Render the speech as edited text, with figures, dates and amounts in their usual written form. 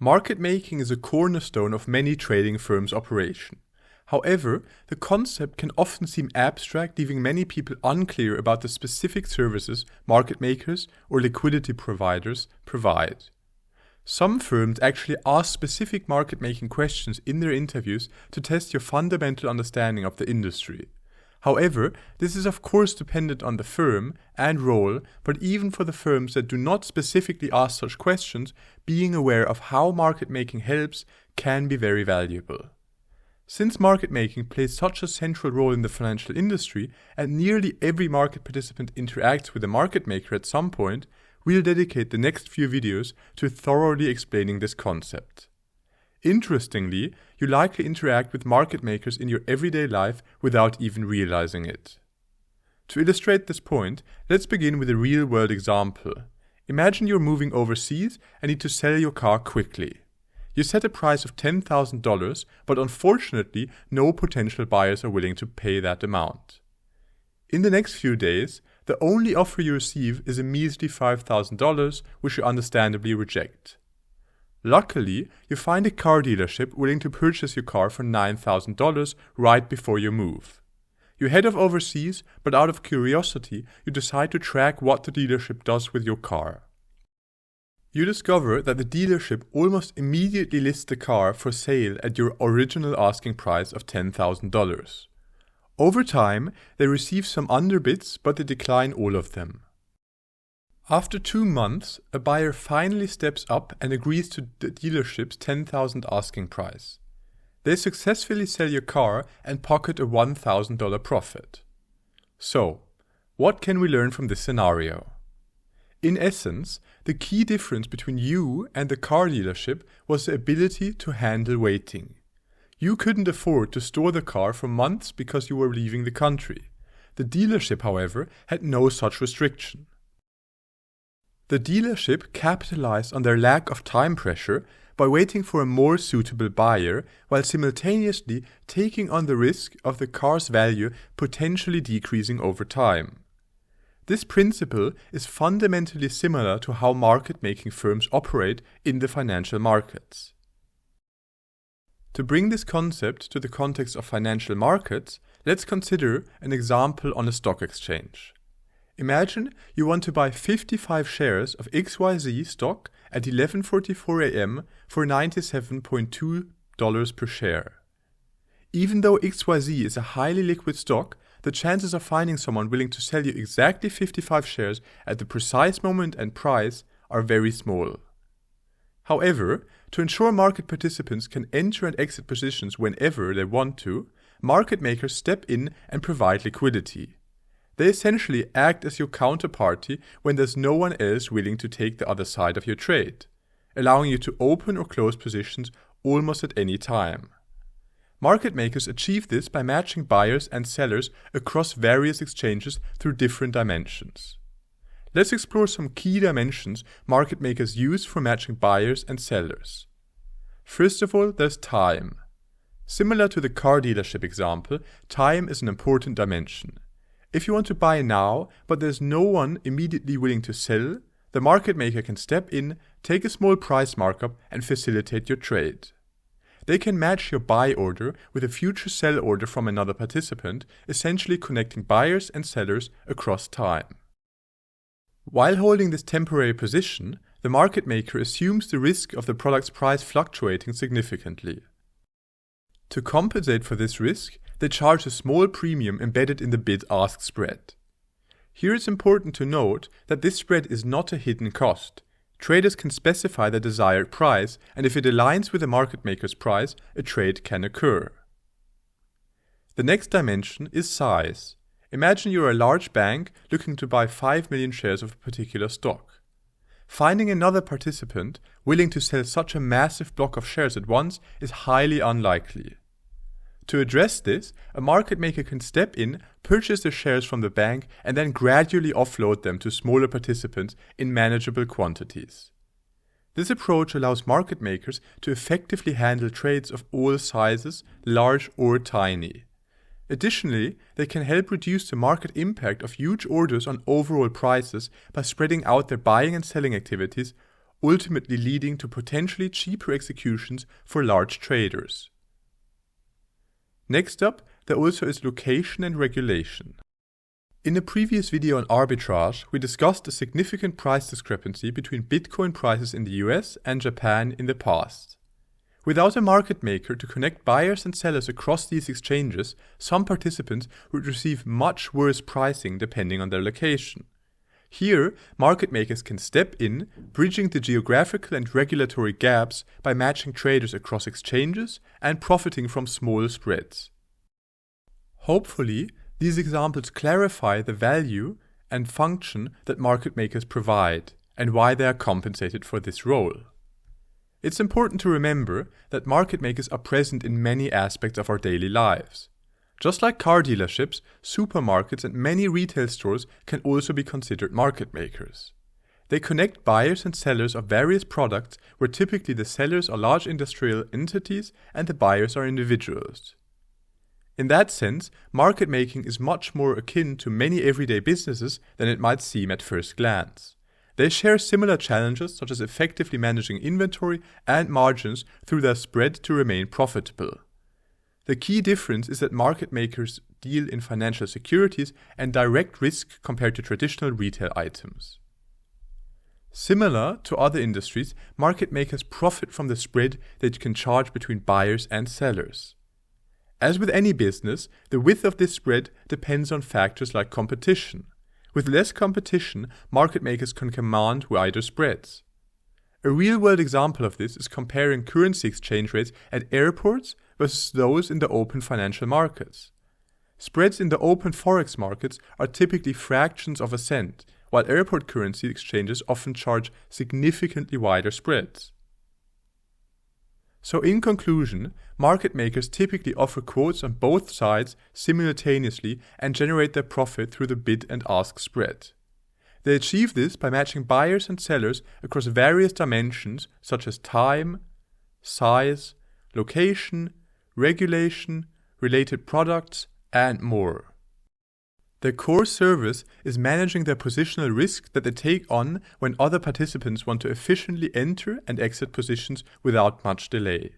Market making is a cornerstone of many trading firms' operation. However, the concept can often seem abstract, leaving many people unclear about the specific services market makers or liquidity providers provide. Some firms actually ask specific market making questions in their interviews to test your fundamental understanding of the industry. However, this is of course dependent on the firm and role, but even for the firms that do not specifically ask such questions, being aware of how market making helps can be very valuable. Since market making plays such a central role in the financial industry and nearly every market participant interacts with a market maker at some point, we'll dedicate the next few videos to thoroughly explaining this concept. Interestingly, you likely interact with market makers in your everyday life without even realizing it. To illustrate this point, let's begin with a real-world example. Imagine you're moving overseas and need to sell your car quickly. You set a price of $10,000, but unfortunately, no potential buyers are willing to pay that amount. In the next few days, the only offer you receive is a measly $5,000, which you understandably reject. Luckily, you find a car dealership willing to purchase your car for $9,000 right before you move. You head off overseas, but out of curiosity, you decide to track what the dealership does with your car. You discover that the dealership almost immediately lists the car for sale at your original asking price of $10,000. Over time, they receive some underbids, but they decline all of them. After 2 months, a buyer finally steps up and agrees to the dealership's $10,000 asking price. They successfully sell your car and pocket a $1,000 profit. So, what can we learn from this scenario? In essence, the key difference between you and the car dealership was the ability to handle waiting. You couldn't afford to store the car for months because you were leaving the country. The dealership, however, had no such restriction. The dealership capitalized on their lack of time pressure by waiting for a more suitable buyer while simultaneously taking on the risk of the car's value potentially decreasing over time. This principle is fundamentally similar to how market-making firms operate in the financial markets. To bring this concept to the context of financial markets, let's consider an example on a stock exchange. Imagine you want to buy 55 shares of XYZ stock at 11:44 a.m. for $97.2 per share. Even though XYZ is a highly liquid stock, the chances of finding someone willing to sell you exactly 55 shares at the precise moment and price are very small. However, to ensure market participants can enter and exit positions whenever they want to, market makers step in and provide liquidity. They essentially act as your counterparty when there's no one else willing to take the other side of your trade, allowing you to open or close positions almost at any time. Market makers achieve this by matching buyers and sellers across various exchanges through different dimensions. Let's explore some key dimensions market makers use for matching buyers and sellers. First of all, there's time. Similar to the car dealership example, time is an important dimension. If you want to buy now, but there's no one immediately willing to sell, the market maker can step in, take a small price markup, and facilitate your trade. They can match your buy order with a future sell order from another participant, essentially connecting buyers and sellers across time. While holding this temporary position, the market maker assumes the risk of the product's price fluctuating significantly. To compensate for this risk, they charge a small premium embedded in the bid-ask spread. Here it's important to note that this spread is not a hidden cost. Traders can specify the desired price, and if it aligns with the market maker's price, a trade can occur. The next dimension is size. Imagine you're a large bank looking to buy 5 million shares of a particular stock. Finding another participant willing to sell such a massive block of shares at once is highly unlikely. To address this, a market maker can step in, purchase the shares from the bank, and then gradually offload them to smaller participants in manageable quantities. This approach allows market makers to effectively handle trades of all sizes, large or tiny. Additionally, they can help reduce the market impact of huge orders on overall prices by spreading out their buying and selling activities ultimately leading to potentially cheaper executions for large traders. Next up, there also is location and regulation. In a previous video on arbitrage, we discussed a significant price discrepancy between Bitcoin prices in the US and Japan in the past. Without a market maker to connect buyers and sellers across these exchanges, some participants would receive much worse pricing depending on their location. Here, market makers can step in, bridging the geographical and regulatory gaps by matching traders across exchanges and profiting from small spreads. Hopefully, these examples clarify the value and function that market makers provide and why they are compensated for this role. It's important to remember that market makers are present in many aspects of our daily lives. Just like car dealerships, supermarkets and many retail stores can also be considered market makers. They connect buyers and sellers of various products where typically the sellers are large industrial entities and the buyers are individuals. In that sense, market making is much more akin to many everyday businesses than it might seem at first glance. They share similar challenges such as effectively managing inventory and margins through their spread to remain profitable. The key difference is that market makers deal in financial securities and direct risk compared to traditional retail items. Similar to other industries, market makers profit from the spread they can charge between buyers and sellers. As with any business, the width of this spread depends on factors like competition. With less competition, market makers can command wider spreads. A real-world example of this is comparing currency exchange rates at airports versus those in the open financial markets. Spreads in the open forex markets are typically fractions of a cent, while airport currency exchanges often charge significantly wider spreads. So in conclusion, market makers typically offer quotes on both sides simultaneously and generate their profit through the bid and ask spread. They achieve this by matching buyers and sellers across various dimensions such as time, size, location, regulation, related products, and more. Their core service is managing their positional risk that they take on when other participants want to efficiently enter and exit positions without much delay.